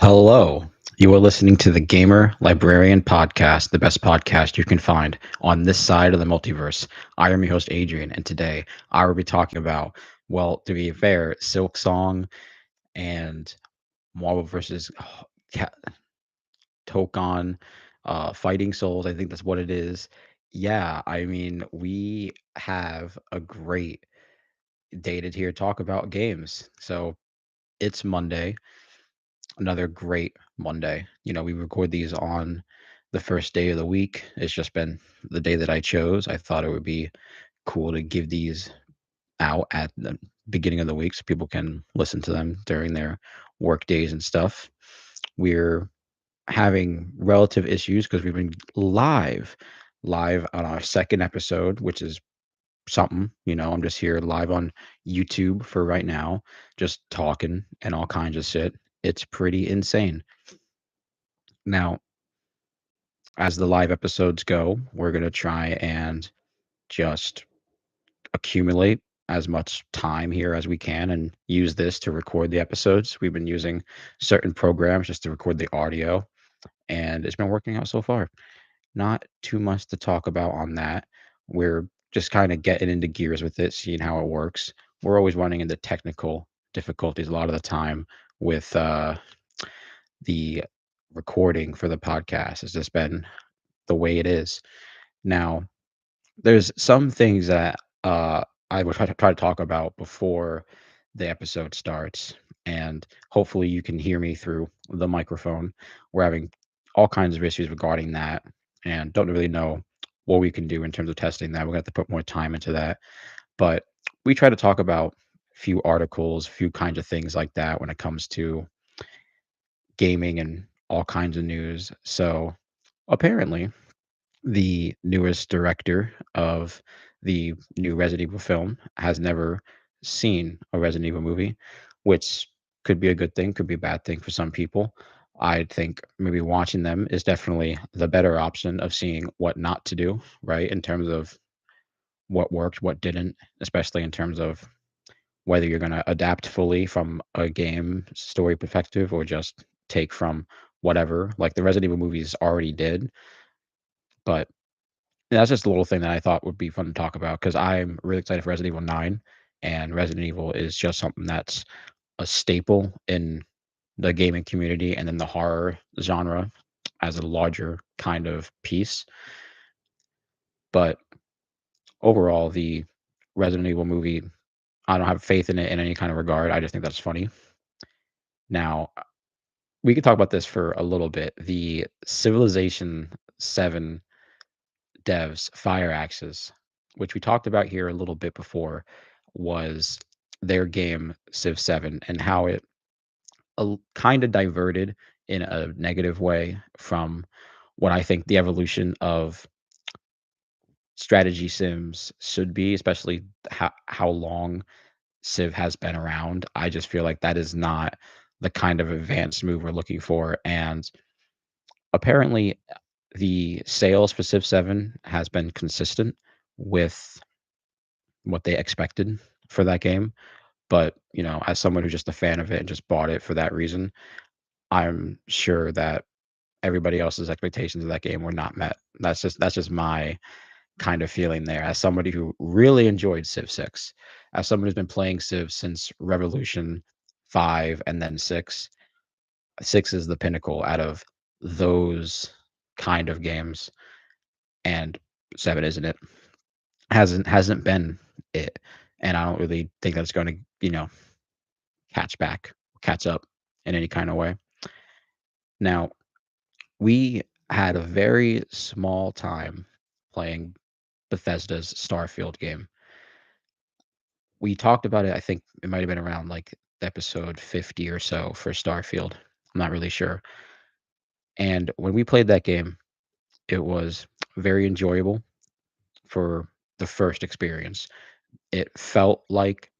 Hello. You are listening to the Gamer Librarian Podcast, the best podcast you can find on this side of the multiverse. I am your host, Adrian, and today I will be talking about, well, to be fair, Silk Song and Marvel versus Ca- Tokkon, Fighting Souls. I think that's what it is. Yeah, I mean, we have a great day to here talk about games. So it's Monday, another great Monday. We record these on the first day of the week. It's just been the day that I chose. I thought it would be cool to give these out at the beginning of the week so people can listen to them during their work days and stuff. We're having relative issues because we've been live on our second episode, which is something. I'm just here live on YouTube for right now, just talking and all kinds of shit. It's pretty insane. Now, as the live episodes go, we're going to try and just accumulate as much time here as we can and use this to record the episodes. We've been using certain programs just to record the audio, and it's been working out so far. Not too much to talk about on that. We're just kind of getting into gears with it, seeing how it works. We're always running into technical difficulties a lot of the time with the recording for the podcast. It's just been the way it is. Now, there's some things that I would try to talk about before the episode starts, and hopefully you can hear me through the microphone. We're having all kinds of issues regarding that, and don't really know what we can do in terms of testing that. We're gonna have to put more time into that, but we try to talk about a few articles, a few kinds of things like that when it comes to gaming and all kinds of news. So apparently the newest director of the new Resident Evil film has never seen a Resident Evil movie, which could be a good thing, could be a bad thing for some people. I think maybe watching them is definitely the better option of seeing what not to do, right? In terms of what worked, what didn't, especially in terms of whether you're going to adapt fully from a game story perspective or just take from whatever, like the Resident Evil movies already did. But that's just a little thing that I thought would be fun to talk about because I'm really excited for Resident Evil 9, and Resident Evil is just something that's a staple in the gaming community and in the horror genre as a larger kind of piece. But overall, the Resident Evil movie, I don't have faith in it in any kind of regard. I just think that's funny. Now, we could talk about this for a little bit. The Civilization 7 devs Fire Axis, which we talked about here a little bit before, was their game Civ 7 and how it kind of diverted in a negative way from what I think the evolution of strategy sims should be, especially how long Civ has been around. I just feel like that is not the kind of advanced move we're looking for. And apparently, the sales for Civ 7 has been consistent with what they expected for that game. But, as someone who's just a fan of it and just bought it for that reason, I'm sure that everybody else's expectations of that game were not met. That's just my kind of feeling there. As somebody who really enjoyed Civ 6, as someone who's been playing Civ since Revolution 5 and then 6, 6 is the pinnacle out of those kind of games, and 7 isn't it. Hasn't been it, and I don't really think that's gonna, catch up in any kind of way. Now, we had a very small time playing Bethesda's Starfield game. We talked about it, I think it might have been around, like, episode 50 or so for Starfield. I'm not really sure, and when we played that game, it was very enjoyable for the first experience. It felt like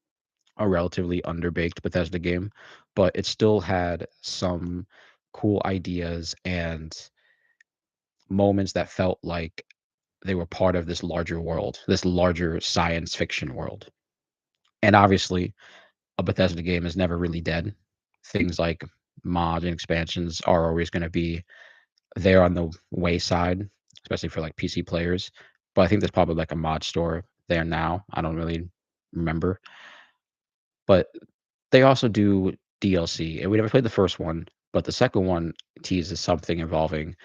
a relatively underbaked Bethesda game, but it still had some cool ideas and moments that felt like they were part of this larger world, this larger science fiction world. And obviously, a Bethesda game is never really dead. Things like mods and expansions are always going to be there on the wayside, especially for like PC players. But I think there's probably like a mod store there now. I don't really remember, but they also do DLC, and we never played the first one, but the second one teases something involving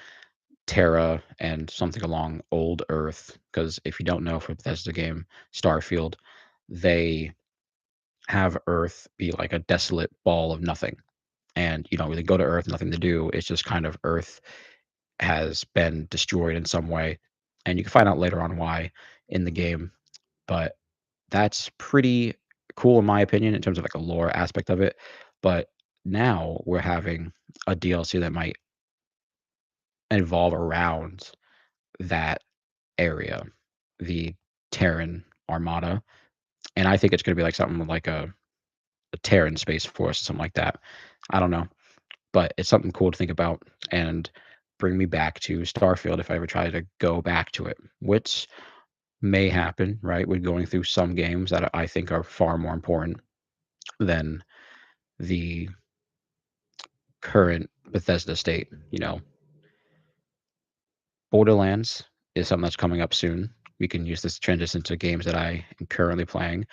Terra and something along old Earth. Because if you don't know, for Bethesda game Starfield, they have Earth be like a desolate ball of nothing, and you don't really go to Earth, nothing to do. It's just kind of Earth has been destroyed in some way, and you can find out later on why in the game. But that's pretty cool in my opinion in terms of like a lore aspect of it. But now we're having a DLC that might evolve around that area, the Terran Armada, and I think it's going to be like something like a Terran Space Force or something like that. I don't know, but it's something cool to think about and bring me back to Starfield if I ever try to go back to it, which may happen, right? We're going through some games that I think are far more important than the current Bethesda state. Borderlands is something that's coming up soon. We can use this to transition to games that I am currently playing.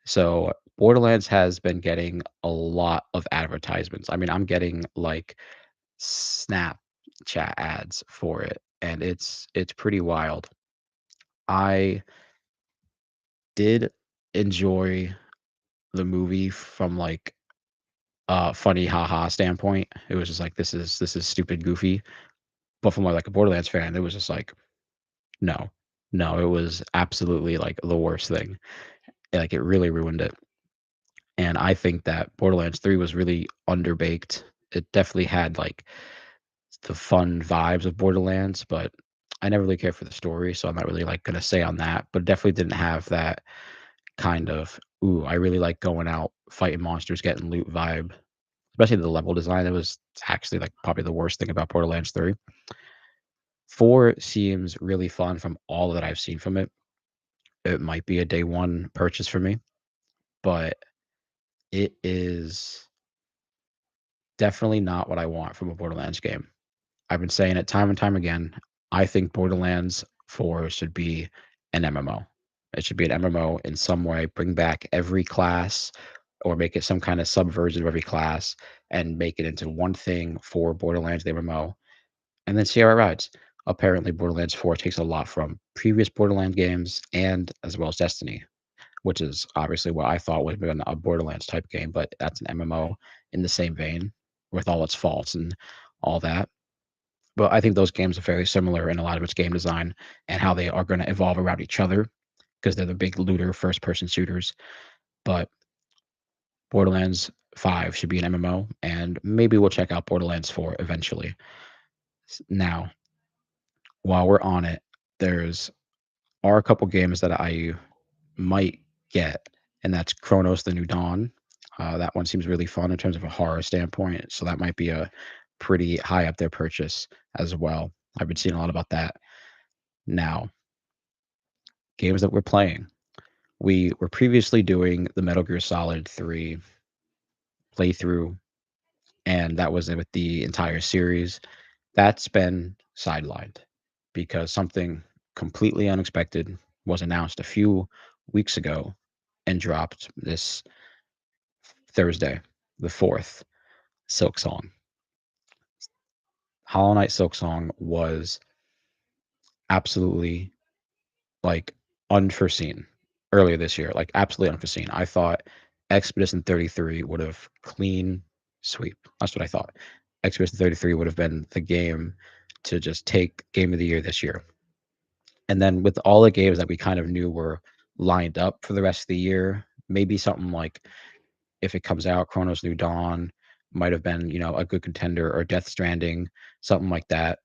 So Borderlands has been getting a lot of advertisements. I mean, I'm getting like Snapchat ads for it, and it's pretty wild. I did enjoy the movie from like a funny haha standpoint. It was just like this is stupid goofy. But from like a Borderlands fan, it was just like no. No, it was absolutely like the worst thing. Like it really ruined it. And I think that Borderlands 3 was really underbaked. It definitely had like the fun vibes of Borderlands, but I never really cared for the story, so I'm not really like gonna say on that. But it definitely didn't have that kind of ooh, I really like going out, fighting monsters, getting loot vibe. Especially the level design. It was actually like probably the worst thing about Borderlands 3. 4 seems really fun from all that I've seen from it. It might be a day one purchase for me, but it is definitely not what I want from a Borderlands game. I've been saying it time and time again. I think Borderlands 4 should be an MMO. It should be an MMO in some way, bring back every class or make it some kind of subversion of every class and make it into one thing for Borderlands the MMO and then see how it rides. Apparently, Borderlands 4 takes a lot from previous Borderlands games and as well as Destiny, which is obviously what I thought would have been a Borderlands type game, but that's an MMO in the same vein with all its faults and all that. But I think those games are very similar in a lot of its game design and how they are going to evolve around each other because they're the big looter first person shooters. But Borderlands 5 should be an MMO, and maybe we'll check out Borderlands 4 eventually. Now, while we're on it, there's are a couple games that I might get, and that's Chronos: The New Dawn. That one seems really fun in terms of a horror standpoint, so that might be a pretty high up there purchase as well. I've been seeing a lot about that. Now, games that we're playing. We were previously doing the Metal Gear Solid 3 playthrough, and that was it with the entire series. That's been sidelined because something completely unexpected was announced a few weeks ago and dropped this Thursday, the 4th. Silk Song. Hollow Knight Silk Song was absolutely like unforeseen earlier this year, like absolutely unforeseen. I thought Expedition 33 would have clean sweep. That's what I thought. Expedition 33 would have been the game to just take game of the year this year. And then with all the games that we kind of knew were lined up for the rest of the year, maybe something like if it comes out, Chronos New Dawn might have been, a good contender or Death Stranding, something like that.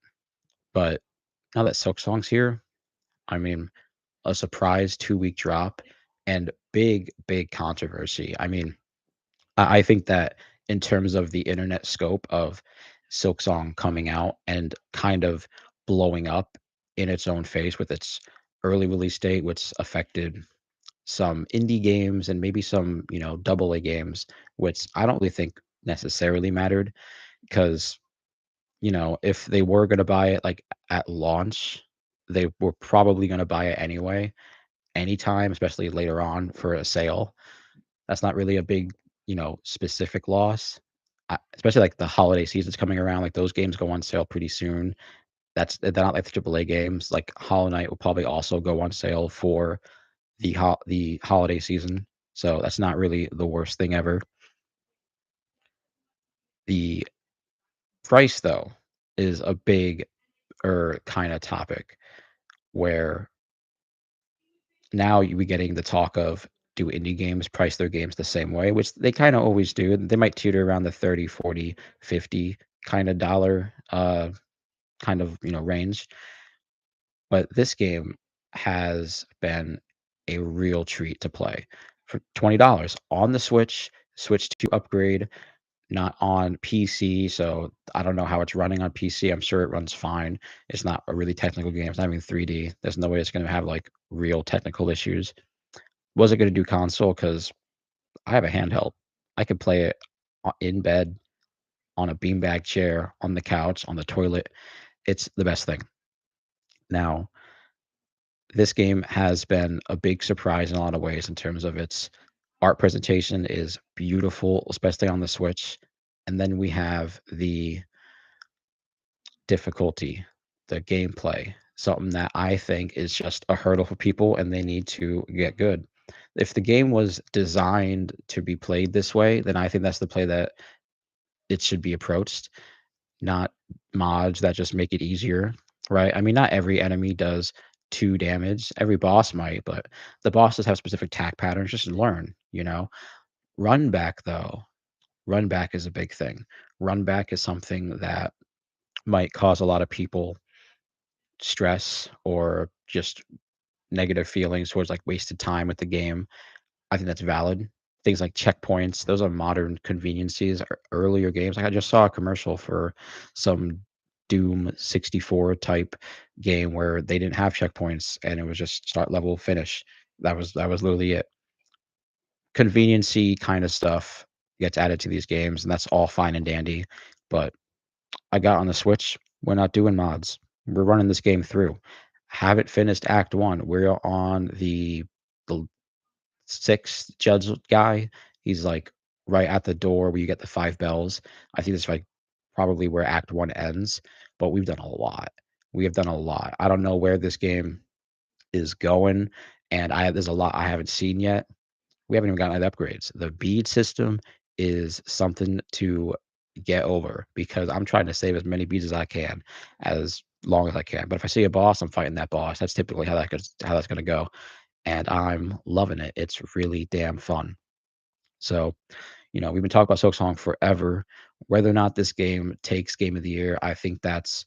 But now that Silk Song's here, I mean, a surprise 2-week drop and big controversy. I mean, I think that in terms of the internet scope of Silk Song coming out and kind of blowing up in its own face with its early release date, which affected some indie games and maybe some, double A games, which I don't really think necessarily mattered because, if they were gonna buy it, like, at launch, they were probably gonna buy it anyway, anytime, especially later on for a sale. That's not really a big, specific loss, especially, like, the holiday season's coming around, like, those games go on sale pretty soon. They're not like the AAA games, like, Hollow Knight will probably also go on sale for the holiday season, so that's not really the worst thing ever. The price, though, is a big kinda topic where now you be getting the talk of, do indie games price their games the same way, which they kinda always do. They might teeter around the 30, 40, 50 kinda dollar, kind of, range, but this game has been a real treat to play for $20 on the Switch 2 upgrade, not on PC, so I don't know how it's running on PC. I'm sure it runs fine. It's not a really technical game. It's not even 3D. There's no way it's gonna have, like, real technical issues. Was it gonna do console? Because I have a handheld. I could play it in bed, on a beanbag chair, on the couch, on the toilet. It's the best thing. Now, this game has been a big surprise in a lot of ways in terms of its art presentation is beautiful, especially on the Switch, and then we have the difficulty, the gameplay, something that I think is just a hurdle for people and they need to get good. If the game was designed to be played this way, then I think that's the play that it should be approached, not mods that just make it easier, right? I mean, not every enemy does 2 damage. Every boss might, but the bosses have specific attack patterns. Just learn, you know? Run back, though. Run back is a big thing. Run back is something that might cause a lot of people stress or just negative feelings towards, like, wasted time with the game. I think that's valid. Things like checkpoints, those are modern conveniences. Earlier games, like I just saw a commercial for some Doom 64 type game where they didn't have checkpoints and it was just start level, finish. That was literally it. Conveniency kind of stuff gets added to these games, and that's all fine and dandy. But I got on the Switch, we're not doing mods. We're running this game through. Haven't finished Act 1. We're on the 6th judge guy. He's, like, right at the door where you get the 5 bells. I think that's, like, probably where Act 1 ends, but we've done a lot. We have done a lot. I don't know where this game is going, and there's a lot I haven't seen yet. We haven't even gotten the upgrades. The bead system is something to get over because I'm trying to save as many beads as I can, as long as I can. But if I see a boss, I'm fighting that boss. That's typically how that's gonna go, and I'm loving it. It's really damn fun. So, we've been talking about Silksong forever. Whether or not this game takes Game of the Year, I think that's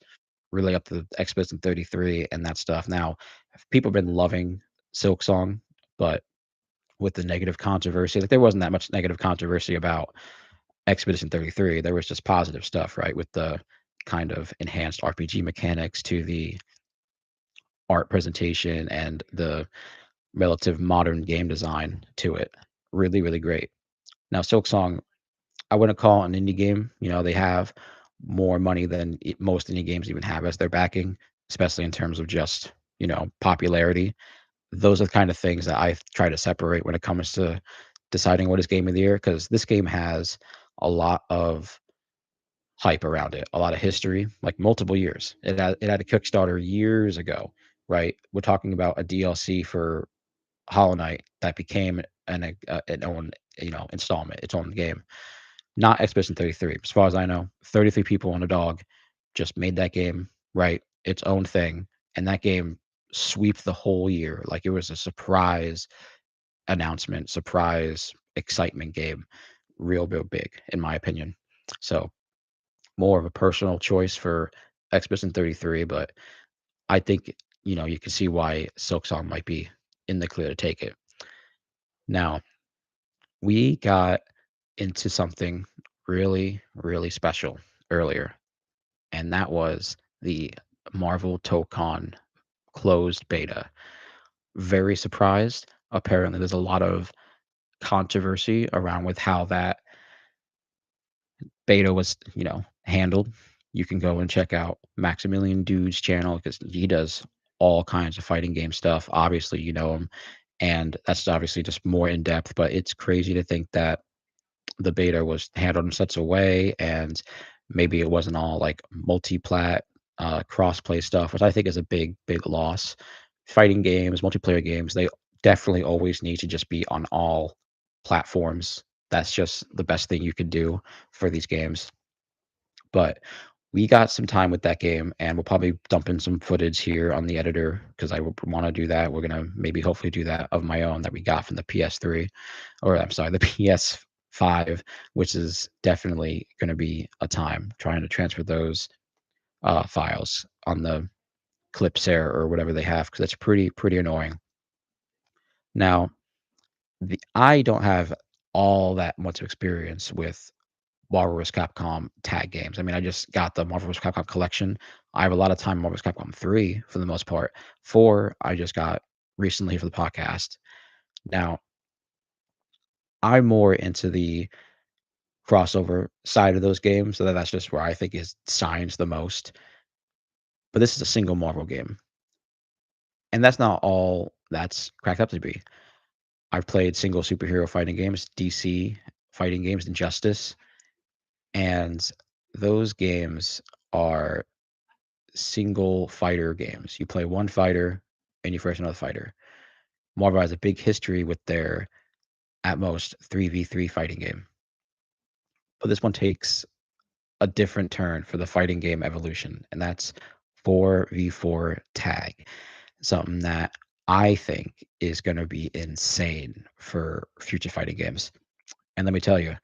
really up to Expedition 33 and that stuff. Now, people have been loving Silksong, but with the negative controversy. Like, there wasn't that much negative controversy about Expedition 33. There was just positive stuff, right? With the kind of enhanced RPG mechanics to the art presentation and the relative modern game design to it. Really, really great. Now, Silksong, I wouldn't call it an indie game. They have more money than most indie games even have as their backing, especially in terms of just, popularity. Those are the kind of things that I try to separate when it comes to deciding what is game of the year, because this game has a lot of hype around it, a lot of history, like multiple years. It had a Kickstarter years ago, right? We're talking about a DLC for Hollow Knight that became an own, installment, its own game. Not Expedition 33. As far as I know, 33 people and a dog just made that game, right? Its own thing, and that game swept the whole year. Like, it was a surprise announcement, surprise excitement game. Real big, in my opinion. So, more of a personal choice for Expedition 33, but I think, you can see why Silksong might be in the clear to take it. Now, we got into something really, really special earlier, and that was the Marvel Tokkon closed beta. Very surprised. Apparently, there's a lot of controversy around with how that beta was, handled, you can go and check out Maximilian Dude's channel because he does all kinds of fighting game stuff. Obviously, you know him, and that's obviously just more in depth. But it's crazy to think that the beta was handled in such a way, and maybe it wasn't all like multi-plat, cross-play stuff, which I think is a big, big loss. Fighting games, multiplayer games, they definitely always need to just be on all platforms. That's just the best thing you could do for these games. But we got some time with that game, and we'll probably dump in some footage here on the editor because I want to do that. We're gonna maybe hopefully do that of my own that we got from the PS3, or I'm sorry, the PS5, which is definitely going to be a time trying to transfer those files on the Clipshare or whatever they have because it's pretty annoying. Now, I don't have all that much experience with Marvel vs. Capcom tag games. I mean, I just got the Marvel vs. Capcom collection. I have a lot of time in Marvel vs. Capcom 3 for the most part. 4, I just got recently for the podcast. Now, I'm more into the crossover side of those games, so that's just where I think it shines the most. But this is a single Marvel game, and that's not all that's cracked up to be. I've played single superhero fighting games, DC fighting games, Injustice, and those games are single fighter games. You play one fighter and you face another fighter. Marvel has a big history with their at most 3v3 fighting game. But this one takes a different turn for the fighting game evolution, and that's 4v4 tag. Something that I think is going to be insane for future fighting games. And let me tell you,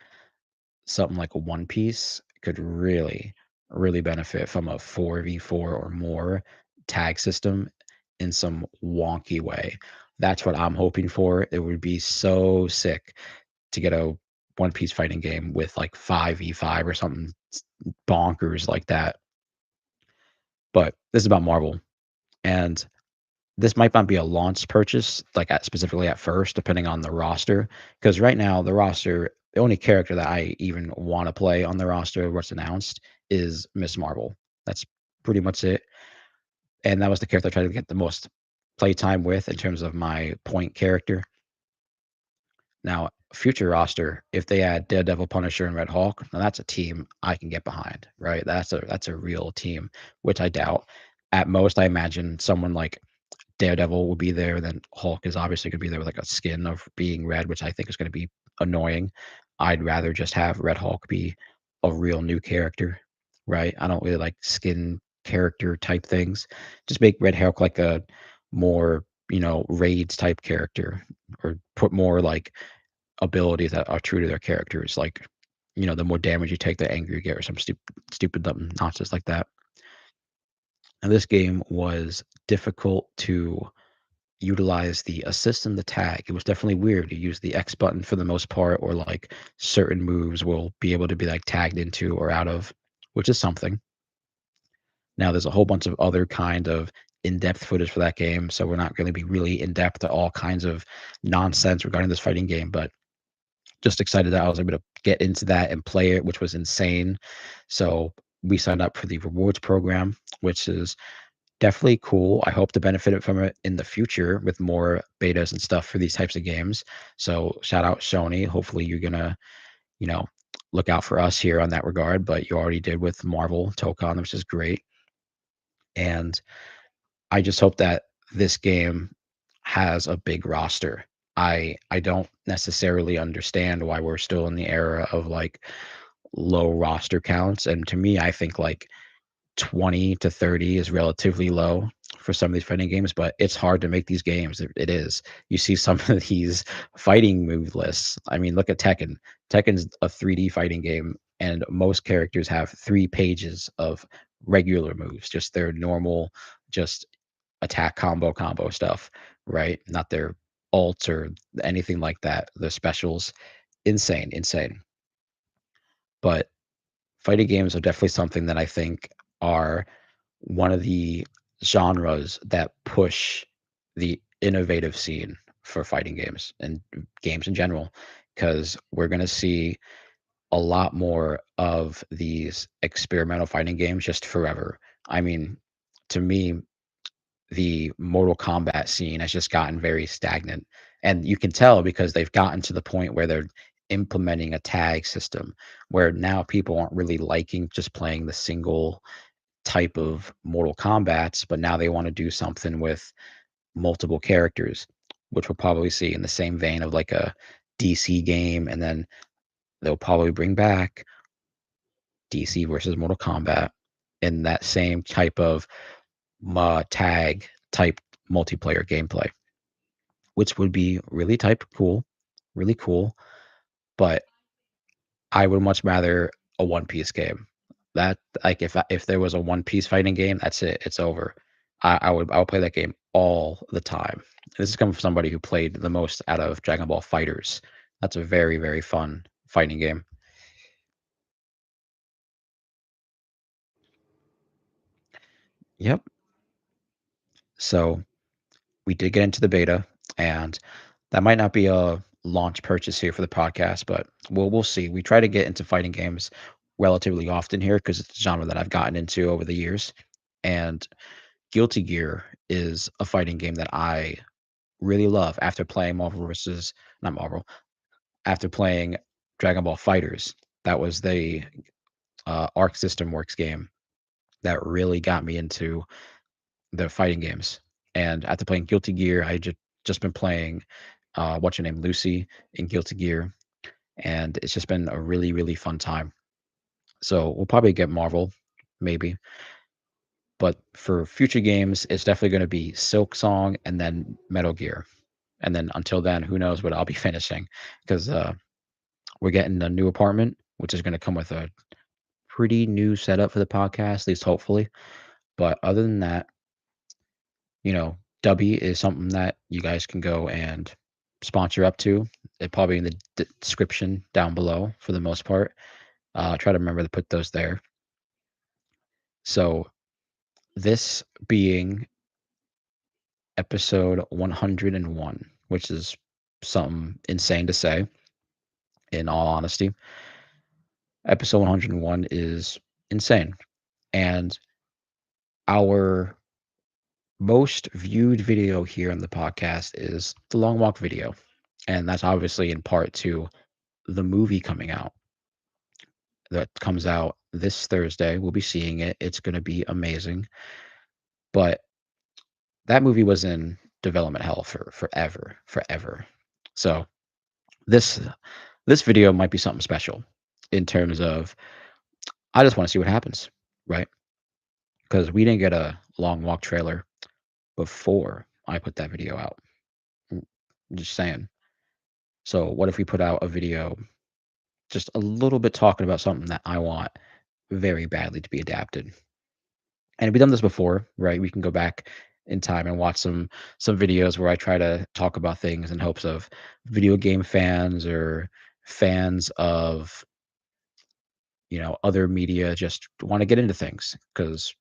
something like a One Piece could really benefit from a 4v4 or more tag system in some wonky way. That's what I'm hoping for. It would be so sick to get a One Piece fighting game with like 5v5 or something bonkers like that. But this is about Marvel, and this might not be a launch purchase, like specifically at first, depending on the roster. Because right now, the roster, the only character that I even want to play on the roster, what's announced, is Miss Marvel. That's pretty much it. And that was the character I tried to get the most playtime with in terms of my point character. Now, future roster, if they add Daredevil, Punisher, and Red Hulk, now that's a team I can get behind, right? That's a real team, which I doubt. At most, I imagine someone like Daredevil will be there, then Hulk is obviously gonna be there with, like, a skin of being red, which I think is gonna be annoying. I'd rather just have Red Hulk be a real new character, right? I don't really like skin character type things. Just make Red Hulk like a more, raids type character or put more, like, abilities that are true to their characters, like, the more damage you take, the angrier you get or some stupid nonsense like that. And this game was difficult to utilize the assist and the tag. It was definitely weird. You use the X button for the most part, or like certain moves will be able to be like tagged into or out of, which is something. Now there's a whole bunch of other kind of in-depth footage for that game, so we're not going to be really in depth to all kinds of nonsense regarding this fighting game, but just excited that I was able to get into that and play it, which was insane. So we signed up for the rewards program, which is definitely cool. I hope to benefit from it in the future with more betas and stuff for these types of games. So shout out Sony. Hopefully you're gonna, you know, look out for us here on that regard. But you already did with Marvel Tokkon, which is great. And I just hope that this game has a big roster. I don't necessarily understand why we're still in the era of like low roster counts. And to me, I think like 20 to 30 is relatively low for some of these fighting games, but it's hard to make these games. It is. You see some of these fighting move lists. I mean, look at Tekken. Tekken's a 3D fighting game, and most characters have 3 pages of regular moves, just their normal, just attack combo stuff, right? Not their ults or anything like that. The specials, insane. But fighting games are definitely something that I think are one of the genres that push the innovative scene for fighting games and games in general, because we're going to see a lot more of these experimental fighting games just forever. I mean, to me, the Mortal Kombat scene has just gotten very stagnant. And you can tell because they've gotten to the point where they're implementing a tag system where now people aren't really liking just playing the single type of Mortal Kombats, but now they want to do something with multiple characters, which we'll probably see in the same vein of like a DC game. And then they'll probably bring back DC versus Mortal Kombat in that same type of tag type multiplayer gameplay, which would be really type cool, really cool. But I would much rather a One Piece game. That like if there was a One Piece fighting game, that's it. It's over. I would play that game all the time. This is coming from somebody who played the most out of Dragon Ball Fighters. That's a very very fun fighting game. Yep. So we did get into the beta, and that might not be a launch purchase here for the podcast, but we'll see. We try to get into fighting games relatively often here because it's a genre that I've gotten into over the years. And Guilty Gear is a fighting game that I really love after playing Marvel versus not Marvel, after playing Dragon Ball Fighters. That was the Arc System Works game that really got me into the fighting games. And after playing Guilty Gear, I just been playing what's your name, Lucy in Guilty Gear, and it's just been a really really fun time. So we'll probably get Marvel, maybe, but for future games, it's definitely going to be Silk Song and then Metal Gear, and then until then, who knows what I'll be finishing because we're getting a new apartment, which is going to come with a pretty new setup for the podcast, at least hopefully. But other than that, you know, W is something that you guys can go and sponsor up to. It probably in the description down below for the most part. Try to remember to put those there. So this being episode 101, which is something insane to say, in all honesty. Episode 101 is insane. And our most viewed video here on the podcast is the long walk video. And that's obviously in part to the movie coming out that comes out this Thursday. We'll be seeing it. It's going to be amazing. But that movie was in development hell for forever, forever. So this this video might be something special in terms of I just want to see what happens, right? Because we didn't get a long walk trailer before I put that video out. Mm, just saying. So what if we put out a video just a little bit talking about something that I want very badly to be adapted? And we've done this before, right? We can go back in time and watch some videos where I try to talk about things in hopes of video game fans or fans of other media just want to get into things because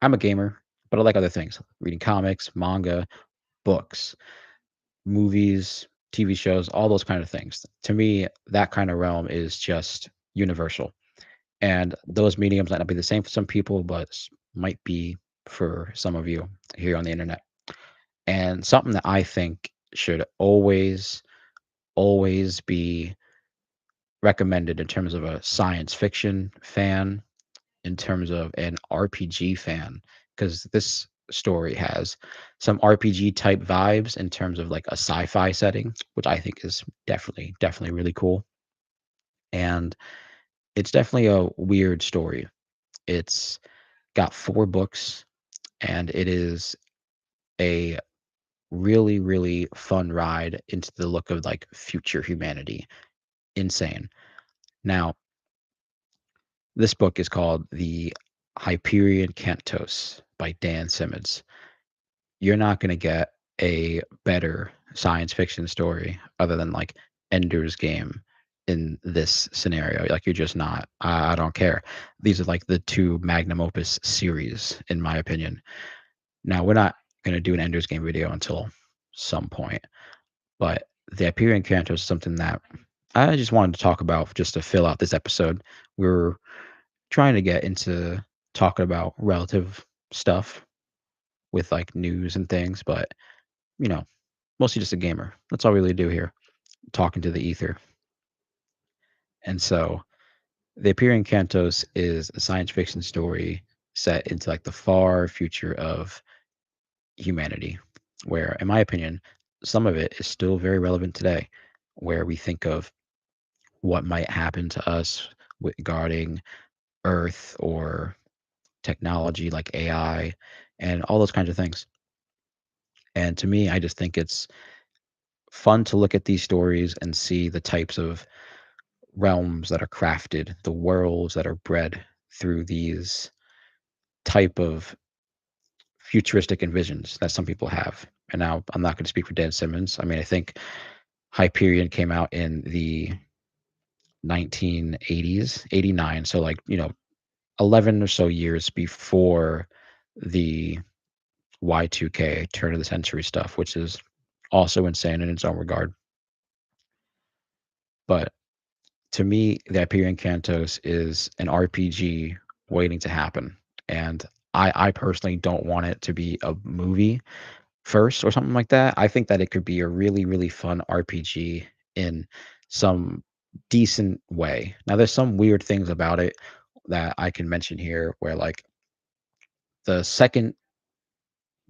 I'm a gamer, but I like other things, reading comics, manga, books, movies, TV shows, all those kind of things. To me, that kind of realm is just universal. And those mediums might not be the same for some people, but might be for some of you here on the internet. And something that I think should always be recommended in terms of a science fiction fan, in terms of an RPG fan, because this story has some RPG type vibes in terms of like a sci-fi setting, which I think is definitely really cool. And it's definitely a weird story. It's got 4 books, and it is a really fun ride into the look of like future humanity. Insane. Now, this book is called The Hyperion Cantos by Dan Simmons. You're not going to get a better science fiction story other than like Ender's Game in this scenario. Like you're just not. I don't care. These are like the two magnum opus series, in my opinion. Now we're not going to do an Ender's Game video until some point, but the Hyperion Cantos is something that I just wanted to talk about just to fill out this episode. We're trying to get into talking about relative stuff with like news and things, but you know, mostly just a gamer. That's all we really do here, talking to the ether. And so, the Hyperion Cantos is a science fiction story set into like the far future of humanity, where, in my opinion, some of it is still very relevant today, where we think of what might happen to us regarding Earth or technology like AI and all those kinds of things. And to me, I just think it's fun to look at these stories and see the types of realms that are crafted, the worlds that are bred through these type of futuristic envisions that some people have. And now I'm not going to speak for Dan Simmons. I mean, I think Hyperion came out in the 1980s, 89. So, like, 11 or so years before the Y2K, turn of the century stuff, which is also insane in its own regard. But to me, the Hyperion Cantos is an RPG waiting to happen. And I personally don't want it to be a movie first or something like that. I think that it could be a really, really fun RPG in some decent way. Now, there's some weird things about it that I can mention here where, like, the second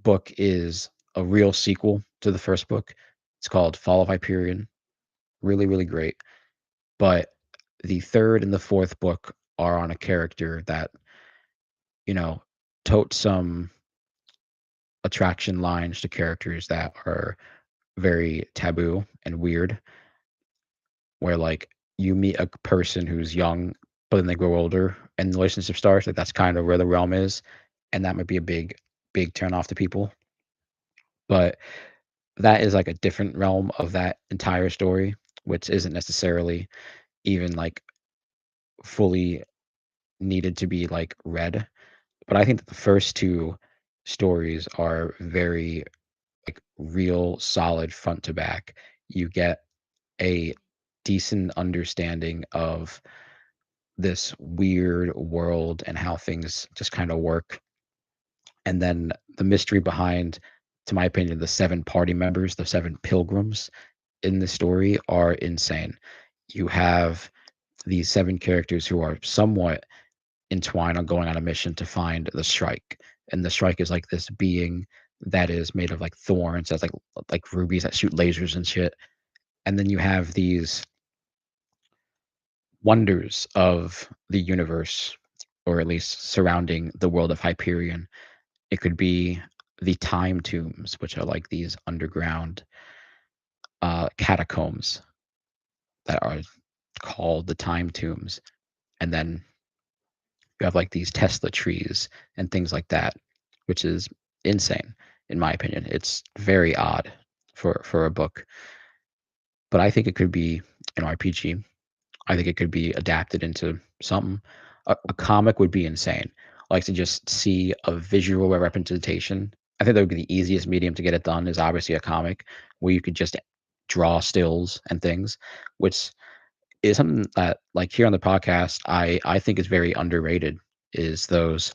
book is a real sequel to the first book. It's called Fall of Hyperion. Really, really great. But the third and the fourth book are on a character that, you know, totes some attraction lines to characters that are very taboo and weird, where like you meet a person who's young, but then they grow older and the relationship starts. Like that's kind of where the realm is. And that might be a big, big turn off to people. But that is like a different realm of that entire story, which isn't necessarily even like fully needed to be like read. But I think that the first two stories are very like real solid front to back. You get a decent understanding of this weird world and how things just kind of work. And then the mystery behind, to my opinion, the seven party members, the seven pilgrims in the story are insane. You have these seven characters who are somewhat entwined on going on a mission to find the strike. And the strike is like this being that is made of like thorns, that's like rubies that shoot lasers and shit. And then you have these wonders of the universe, or at least surrounding the world of Hyperion. It could be the time tombs, which are like these underground catacombs that are called the time tombs. And then you have like these Tesla trees and things like that, which is insane in my opinion. It's very odd for a book, but I think it could be an RPG. I think it could be adapted into something. A comic would be insane. Like to just see a visual representation. I think that would be the easiest medium to get it done is obviously a comic where you could just draw stills and things, which is something that like here on the podcast I think is very underrated is those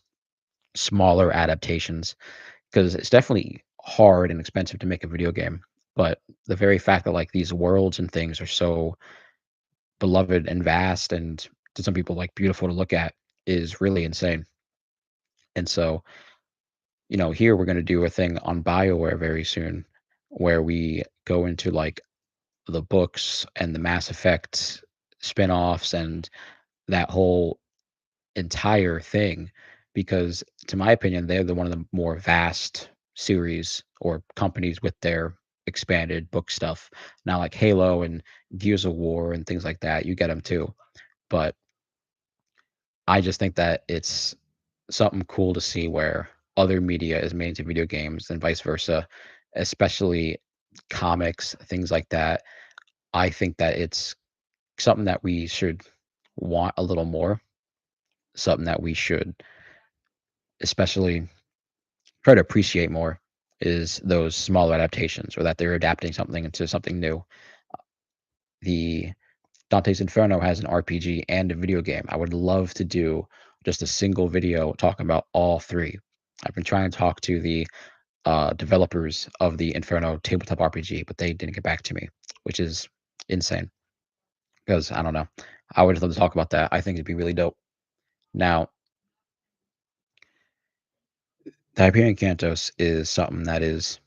smaller adaptations because it's definitely hard and expensive to make a video game. But the very fact that like these worlds and things are so beloved and vast and to some people like beautiful to look at is really insane. And so, here we're going to do a thing on BioWare very soon where we go into like the books and the Mass Effect spin-offs and that whole entire thing because to my opinion they're one of the more vast series or companies with their expanded book stuff. Now like Halo and Gears of War and things like that, you get them too. But I just think that it's something cool to see where other media is made into video games and vice versa, especially comics, things like that. I think that it's something that we should want a little more, something that we should especially try to appreciate more is those smaller adaptations or that they're adapting something into something new. The Dante's Inferno has an RPG and a video game. I would love to do just a single video talking about all three. I've been trying to talk to the developers of the Inferno tabletop RPG, but they didn't get back to me, which is insane because I don't know. I would love to talk about that. I think it'd be really dope. Now, the Hyperion Cantos is something that is,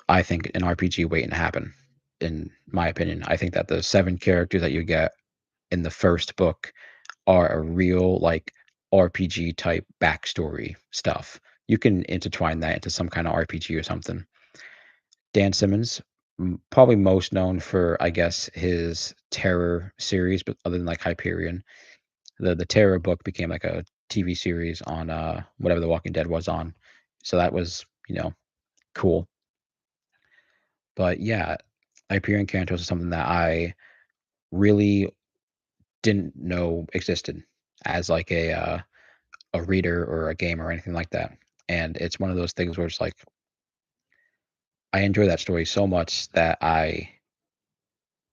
I think, an RPG waiting to happen. In my opinion, I think that the 7 characters that you get in the first book are a real like RPG type backstory stuff. You can intertwine that into some kind of RPG or something. Dan Simmons, probably most known for, I guess, his Terror series, but other than like Hyperion, the Terror book became like a TV series on whatever The Walking Dead was on. So that was, cool. But yeah, Hyperion Cantos is something that I really didn't know existed as like a reader or a gamer or anything like that. And it's one of those things where it's like I enjoy that story so much that I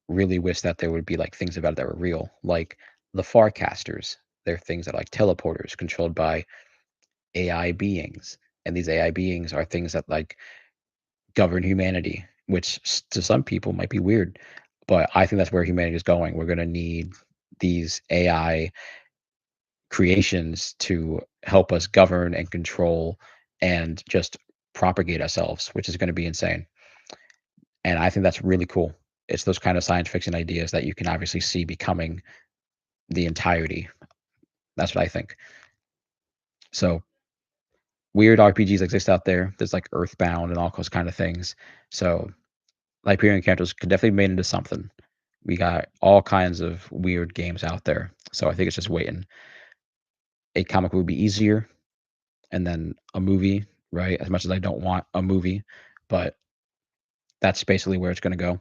really wish that there would be like things about it that were real, like the Farcasters. They're things that are like teleporters controlled by AI beings, and these AI beings are things that like govern humanity, which to some people might be weird, but I think that's where humanity is going. We're gonna need these AI creations to help us govern and control and just propagate ourselves, which is going to be insane. And I think that's really cool. It's those kind of science fiction ideas that you can obviously see becoming the entirety. That's what I think. So weird RPGs exist out there. There's like Earthbound and all those kind of things. So Hyperion Cantos could definitely be made into something. We got all kinds of weird games out there. So I think it's just waiting. A comic would be easier, and then a movie, right? As much as I don't want a movie, but that's basically where it's going to go.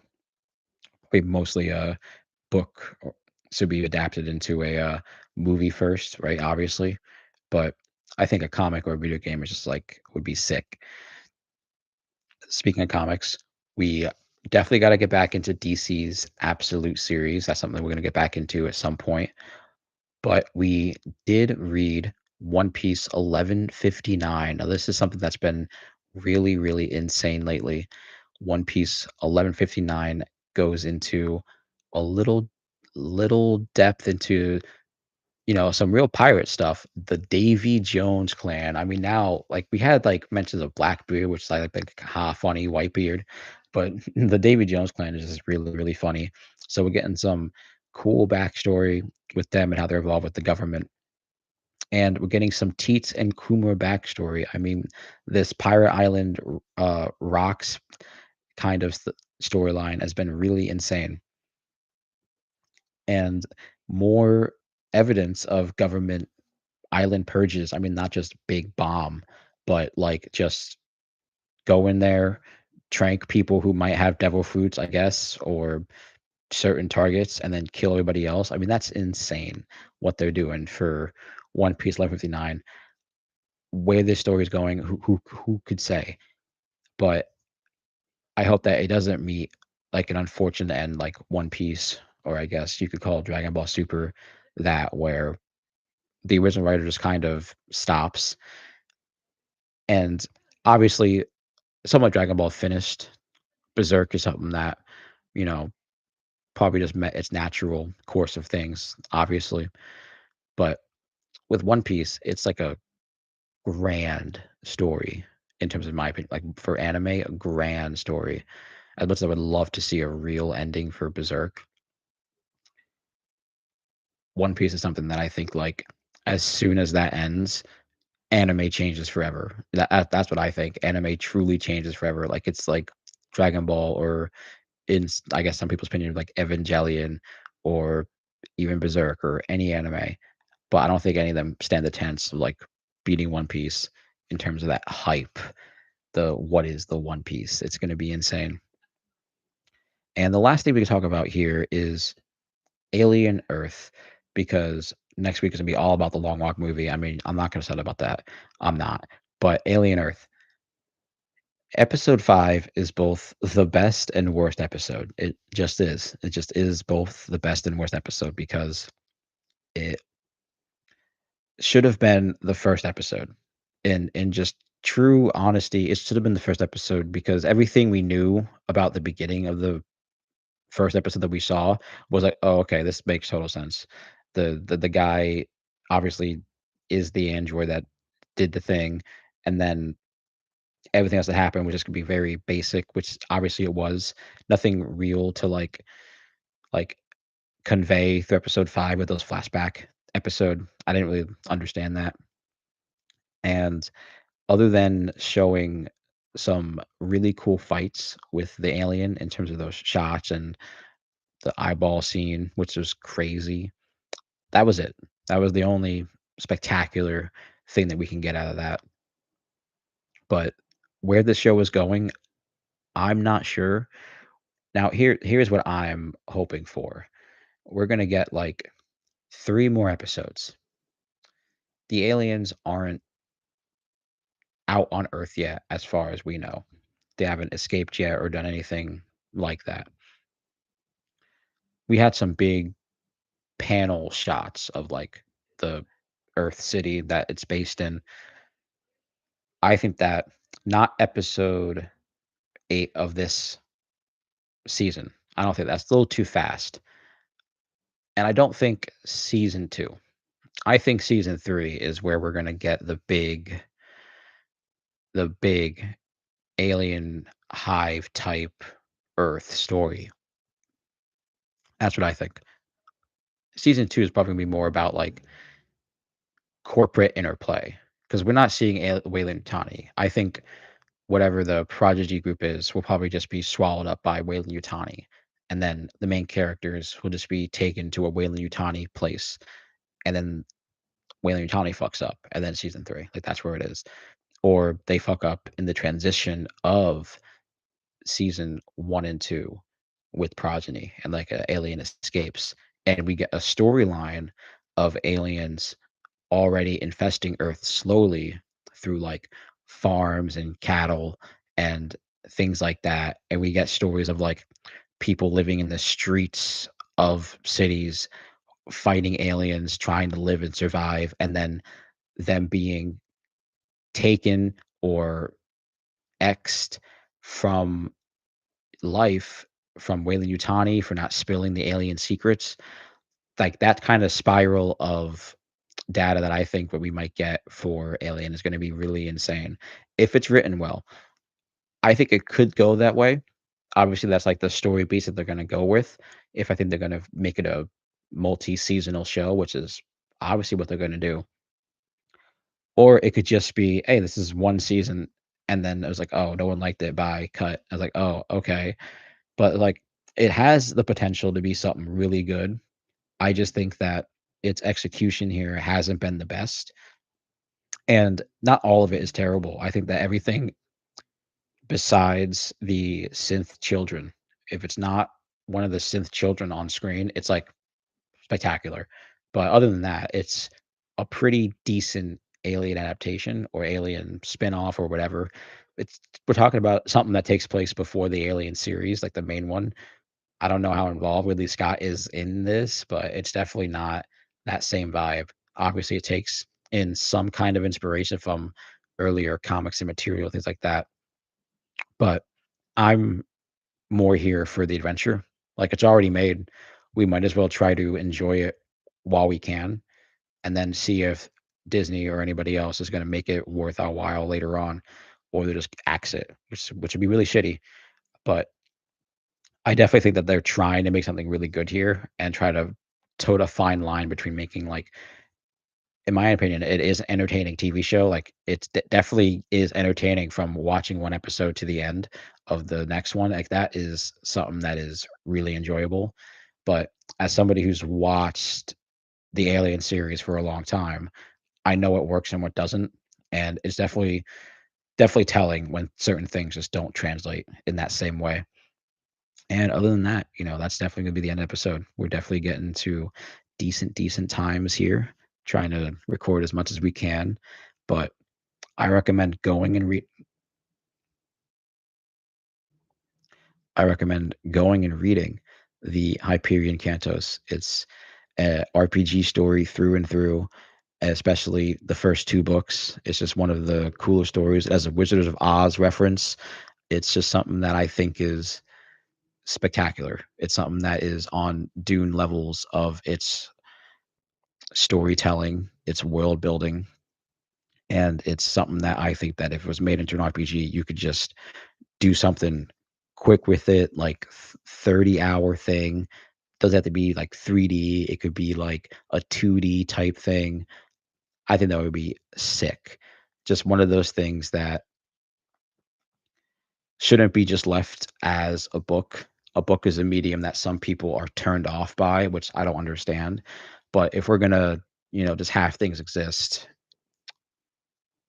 We mostly a book to be adapted into a movie first, right? Obviously, but I think a comic or a video game is just like would be sick. Speaking of comics, we definitely got to get back into DC's Absolute series. That's something we're going to get back into at some point. But we did read One Piece 1159. Now, this is something that's been really, really insane lately. One Piece 1159 goes into a little depth into, some real pirate stuff. The Davy Jones clan. I mean, now, like, we had like mentions of Blackbeard, which is like ha funny Whitebeard, but the Davy Jones clan is just really, really funny. So we're getting some cool backstory with them and how they're involved with the government. And we're getting some Teats and Kumar backstory. I mean, this Pirate Island rocks kind of storyline has been really insane. And more evidence of government island purges. I mean, not just big bomb, but like just go in there, trank people who might have devil fruits, I guess, or certain targets, and then kill everybody else. I mean, that's insane what they're doing for One Piece 1159. Where this story is going, who could say? But I hope that it doesn't meet like an unfortunate end, like One Piece, or I guess you could call Dragon Ball Super, that where the original writer just kind of stops. And obviously, somewhat Dragon Ball finished. Berserk is something that, you know, probably just met its natural course of things, obviously. But with One Piece, it's like a grand story in terms of my opinion. Like for anime, a grand story. As much as I would love to see a real ending for Berserk, One Piece is something that I think like as soon as that ends, anime changes forever. That's what I think. Anime truly changes forever. Like it's like Dragon Ball, or I guess some people's opinion, like Evangelion, or even Berserk, or any anime. But I don't think any of them stand the chance of like beating One Piece in terms of that hype. The what is the One Piece? It's going to be insane. And the last thing we can talk about here is Alien Earth, because next week is gonna be all about the Long Walk movie. I mean, I'm not gonna say about that. I'm not. But Alien Earth. Episode 5 is both the best and worst episode. It just is. It just is both the best and worst episode because it should have been the first episode. In just true honesty, it should have been the first episode because everything we knew about the beginning of the first episode that we saw was like, "Oh, okay, this makes total sense." The guy obviously is the android that did the thing, and then everything else that happened was just gonna be very basic, which obviously it was. Nothing real to like convey through episode 5 with those flashback episode. I didn't really understand that. And other than showing some really cool fights with the alien in terms of those shots and the eyeball scene, which was crazy, that was it. That was the only spectacular thing that we can get out of that. But where the show is going, I'm not sure. Now here's what I'm hoping for. We're gonna get, like, 3 more episodes. The aliens aren't out on Earth yet, as far as we know. They haven't escaped yet or done anything like that. We had some big panel shots of, like, the Earth city that it's based in. I think that not episode 8 of this season. I don't think that's a little too fast, and I don't think season 2. I think season 3 is where we're gonna get the big alien hive type Earth story. That's what I think. Season 2 is probably gonna be more about, like, corporate interplay because 'cause we're not seeing Weyland-Yutani. I think whatever the Prodigy group is will probably just be swallowed up by Weyland-Yutani, and then the main characters will just be taken to a Weyland-Yutani place, and then Weyland-Yutani fucks up, and then season 3, like, that's where it is. Or they fuck up in the transition of season 1 and 2 with Progeny and, like, a alien escapes, and we get a storyline of aliens already infesting Earth slowly through, like, farms and cattle and things like that, and we get stories of, like, people living in the streets of cities fighting aliens, trying to live and survive, and then them being taken or xed from life from Weyland-Yutani for not spilling the alien secrets. Like, that kinda spiral of data that I think what we might get for Alien is gonna be really insane. If it's written well, I think it could go that way. Obviously, that's, like, the story beats that they're gonna go with. If I think they're gonna make it a multi-seasonal show, which is obviously what they're gonna do. Or it could just be, "Hey, this is 1 season," and then it was like, "Oh, no one liked it, bye, cut." I was like, "Oh, okay." But, like, it has the potential to be something really good. I just think that its execution here hasn't been the best, and not all of it is terrible. I think that everything besides the synth children, if it's not one of the synth children on screen, it's, like, spectacular. But other than that, it's a pretty decent Alien adaptation or Alien spinoff or whatever. It's we're talking about something that takes place before the Alien series, like the main one. I don't know how involved Ridley Scott is in this, but it's definitely not that same vibe. Obviously, it takes in some kind of inspiration from earlier comics and material, things like that. But I'm more here for the adventure. Like, it's already made. We might as well try to enjoy it while we can, and then see if Disney or anybody else is gonna make it worth our while later on, or they just axe it, which would be really shitty. But I definitely think that they're trying to make something really good here and try to tote a fine line between making, like, in my opinion, it is an entertaining TV show. Like, it's definitely is entertaining from watching one episode to the end of the next one. Like, that is something that is really enjoyable. But as somebody who's watched the Alien series for a long time, I know what works and what doesn't, and it's definitely telling when certain things just don't translate in that same way. And other than that, that's definitely gonna be the end episode. We're definitely getting to decent times here, trying to record as much as we can. But I recommend going and I recommend going and reading the Hyperion Cantos. It's a RPG story through and through, especially the first 2 books. It's just one of the cooler stories. As a Wizards of Oz reference, it's just something that I think is spectacular. It's something that is on Dune levels of its storytelling, its world building, and it's something that I think that if it was made into an RPG, you could just do something quick with it, like 30-hour thing. Doesn't have to be like 3D. It could be like a 2D type thing. I think that would be sick. Just one of those things that shouldn't be just left as a book. A book is a medium that some people are turned off by, which I don't understand. But if we're gonna, just have things exist,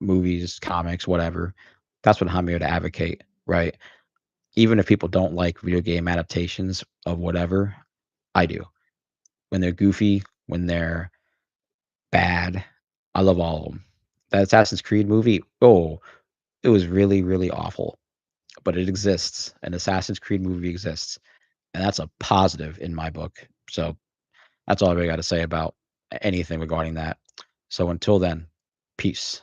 movies, comics, whatever, that's what I'm here to advocate, right? Even if people don't like video game adaptations of whatever, I do. When they're goofy, when they're bad, I love all of them. That Assassin's Creed movie, oh, it was really, really awful, but it exists. An Assassin's Creed movie exists, and that's a positive in my book. So that's all I really got to say about anything regarding that. So until then, peace.